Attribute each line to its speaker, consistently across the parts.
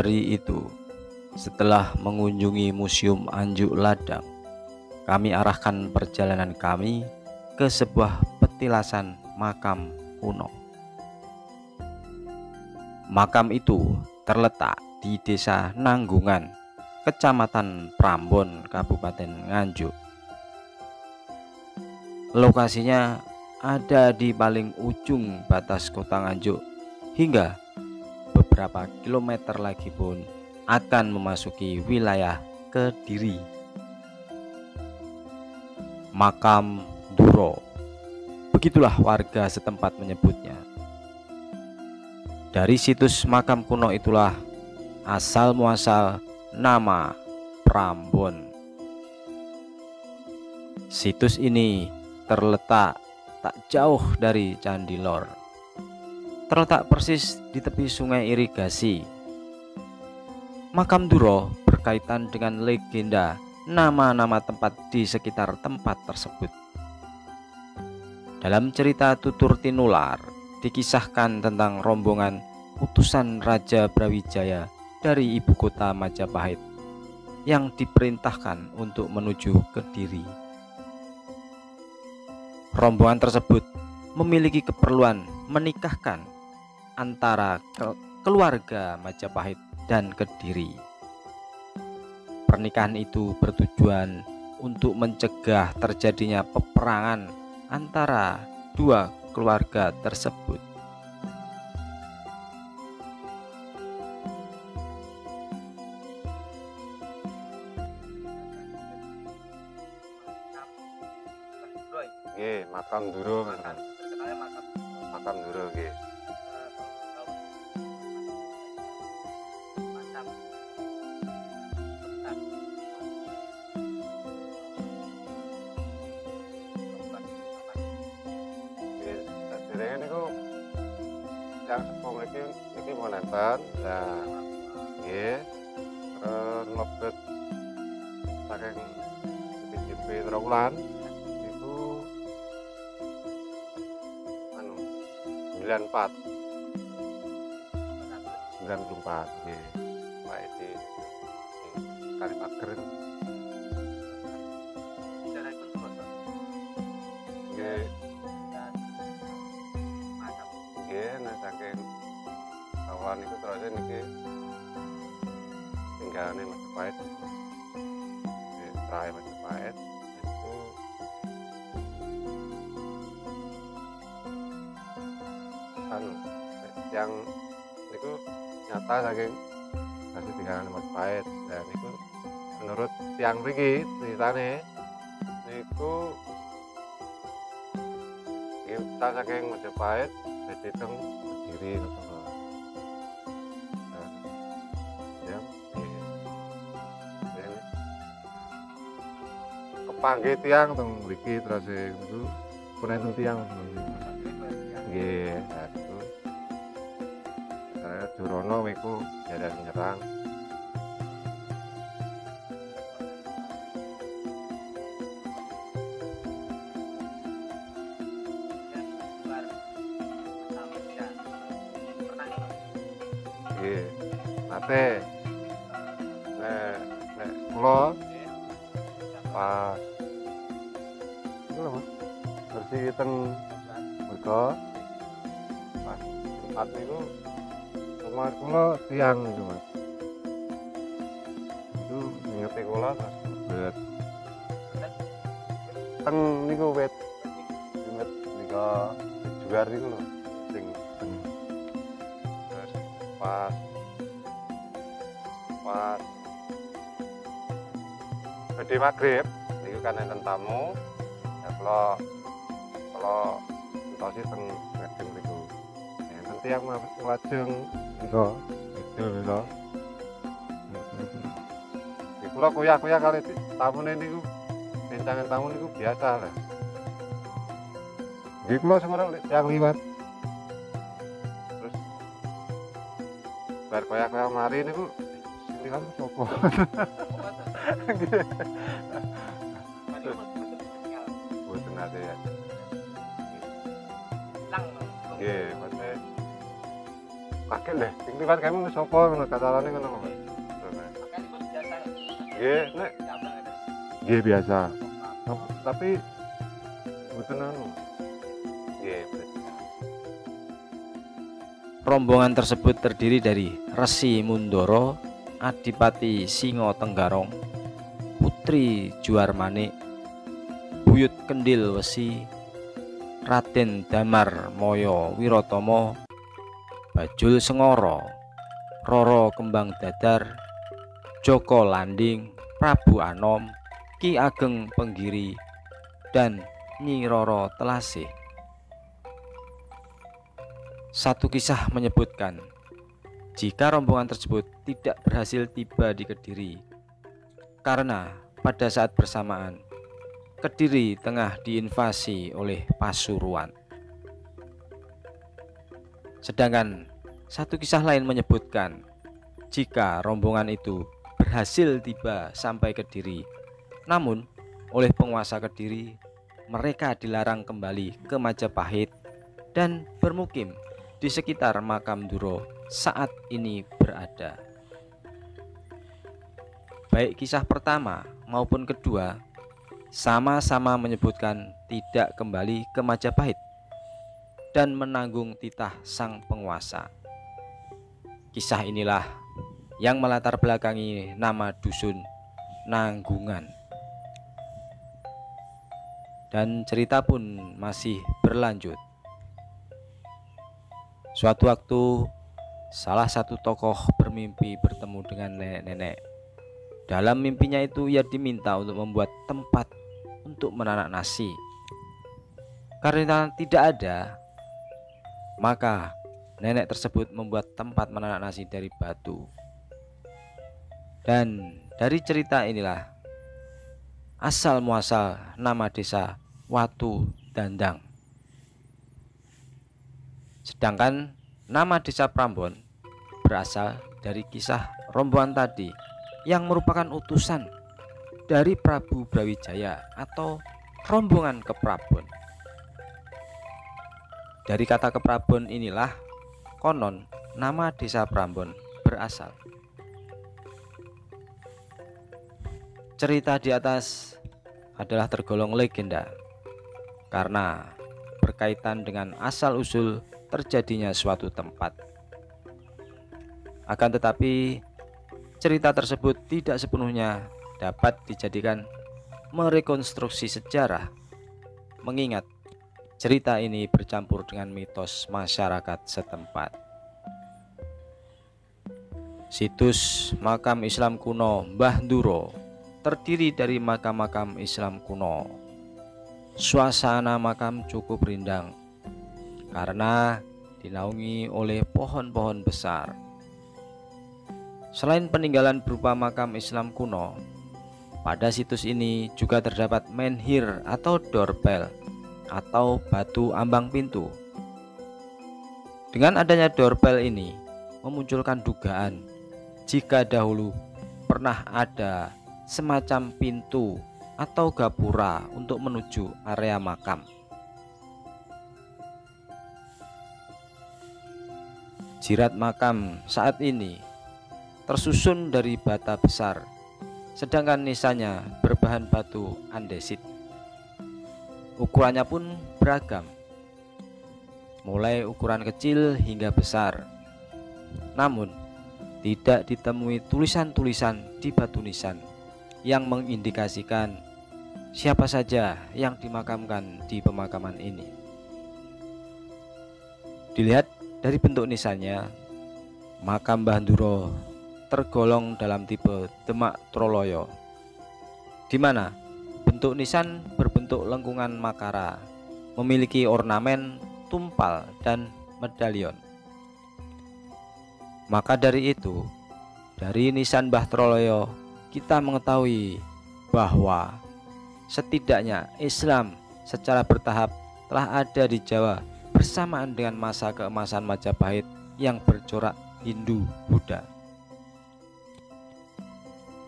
Speaker 1: hari itu, setelah mengunjungi Museum Anjuk Ladang, kami arahkan perjalanan kami ke sebuah petilasan makam kuno. Makam itu terletak di Desa Nanggungan, Kecamatan Prambon, Kabupaten Nganjuk. Lokasinya ada di paling ujung batas kota Nganjuk, hingga beberapa kilometer lagi pun akan memasuki wilayah Kediri. Makam Duro, begitulah warga setempat menyebutnya. Dari situs makam kuno itulah asal muasal nama Prambon. Situs ini terletak tak jauh dari Candi Lor, terletak persis di tepi sungai irigasi. Makam Duro berkaitan dengan legenda nama-nama tempat di sekitar tempat tersebut. Dalam cerita Tutur Tinular dikisahkan tentang rombongan utusan Raja Brawijaya dari ibu kota Majapahit yang diperintahkan untuk menuju Kediri. Rombongan tersebut memiliki keperluan menikahkan antara keluarga Majapahit dan Kediri. Pernikahan itu bertujuan untuk mencegah terjadinya peperangan antara dua keluarga tersebut.
Speaker 2: Nggih, makam Duro kan. Makam Duro nggih. Derenge niku yang sepuh niki mau nonton. Lah nggih. Mlebet saking CCP Trawulan itu 94 nggih. Pak di Kalipager. Nggih. Nggih, nek saking Trawulan iku terus niki tinggalane Majapahit. Terakhir Majapahit itu yang itu nyata saking masih tinggalan Majapahit. Dan itu menurut tiang mriki ceritane niku kita saking Majapahit dadi teng Kediri ngono. Kepanggih tiang teng mriki terus niku punten tiang nggih. Durono iku jaran nyerang. Nggih. Nate. Nek kula pas iku lho Mas. Bersih teng mergo pas tempat niku rumah kula tiang itu Mas. Itu ngete kula pas bet teng niku wit nika juar niku lho sing terus pas gede magrib niku kan enten tamu. Ya kalau entosi teng ngedeng niku. Enten tiang lajeng niku gitu lho. Kula kuyah-kuyah kali tamune niku rencangan tamu niku biasa lah. Nggih kula semarang yang liwat. Terus bar kuyah-kuyah mari niku sing liwat sapa? Boten ate ya. Nggih, kaget deh sing liwat kamu sapa ngono kacarane ngono kok. Nggih, nek nggih biasa. Tapi mboten anu. Nggih.
Speaker 1: Rombongan tersebut terdiri dari Resi Mundoro, Adipati Singo Tenggarong, Putri Juarmanik, Buyut Kendil Wesi, Raden Damar Moyo Wirotomo, Bajul Sengoro, Roro Kembang Dadar, Joko Landing, Prabu Anom, Ki Ageng Penggiri, dan Nyi Roro Telasih. Satu kisah menyebutkan jika rombongan tersebut tidak berhasil tiba di Kediri karena pada saat bersamaan Kediri tengah diinvasi oleh Pasuruan. Sedangkan satu kisah lain menyebutkan jika rombongan itu berhasil tiba sampai Kediri, namun oleh penguasa Kediri mereka dilarang kembali ke Majapahit dan bermukim di sekitar makam Duro saat ini berada. Baik kisah pertama maupun kedua sama-sama menyebutkan tidak kembali ke Majapahit dan menanggung titah sang penguasa. Kisah inilah yang melatar belakangi nama dusun Nanggungan. Dan cerita pun masih berlanjut. Suatu waktu, salah satu tokoh bermimpi bertemu dengan nenek-nenek. Dalam mimpinya itu ia diminta untuk membuat tempat untuk menanak nasi. Karena tidak ada, maka nenek tersebut membuat tempat menanak nasi dari batu. Dan dari cerita inilah asal muasal nama desa Watu Dandang. Sedangkan nama desa Prambon berasal dari kisah rombongan tadi yang merupakan utusan dari Prabu Brawijaya atau rombongan Keprabon. Dari kata Keprabon inilah konon nama desa Prambon berasal. Cerita di atas adalah tergolong legenda karena berkaitan dengan asal-usul terjadinya suatu tempat. Akan tetapi cerita tersebut tidak sepenuhnya dapat dijadikan merekonstruksi sejarah, mengingat cerita ini bercampur dengan mitos masyarakat setempat. Situs makam Islam kuno Mbah Nduro terdiri dari makam-makam Islam kuno. Suasana makam cukup rindang karena dinaungi oleh pohon-pohon besar. Selain peninggalan berupa makam Islam kuno, pada situs ini juga terdapat menhir atau doorbell atau batu ambang pintu. Dengan adanya doorbell ini memunculkan dugaan jika dahulu pernah ada semacam pintu atau gapura untuk menuju area makam. Jirat makam saat ini tersusun dari bata besar, sedangkan nisanya berbahan batu andesit. Ukurannya pun beragam, mulai ukuran kecil hingga besar. Namun, tidak ditemui tulisan-tulisan di batu nisan yang mengindikasikan siapa saja yang dimakamkan di pemakaman ini. Dilihat dari bentuk nisannya, makam Mbah Nduro tergolong dalam tipe Demak Troloyo, di mana bentuk nisan berbentuk lengkungan makara, memiliki ornamen, tumpal, dan medalion. Maka dari itu, dari nisan Mbah Troloyo kita mengetahui bahwa setidaknya Islam secara bertahap telah ada di Jawa bersamaan dengan masa keemasan Majapahit yang bercorak Hindu-Buddha.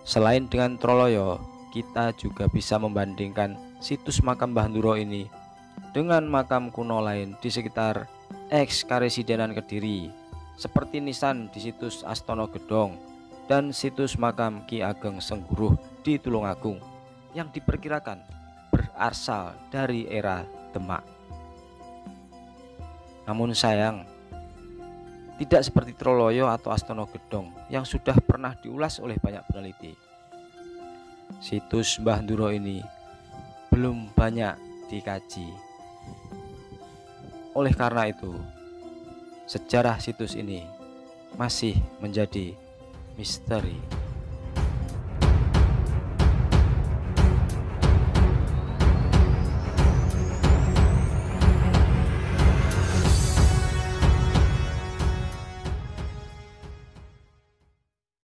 Speaker 1: Selain dengan Troloyo, kita juga bisa membandingkan situs makam Mbah Nduro ini dengan makam kuno lain di sekitar eks Karesidenan Kediri, seperti nisan di situs Astana Gedong dan situs makam Ki Ageng Sengguruh di Tulungagung yang diperkirakan berasal dari era Demak. Namun sayang, tidak seperti Troloyo atau Astana Gedong yang sudah pernah diulas oleh banyak peneliti. Situs Mbah Nduro ini belum banyak dikaji. Oleh karena itu, sejarah situs ini masih menjadi misteri.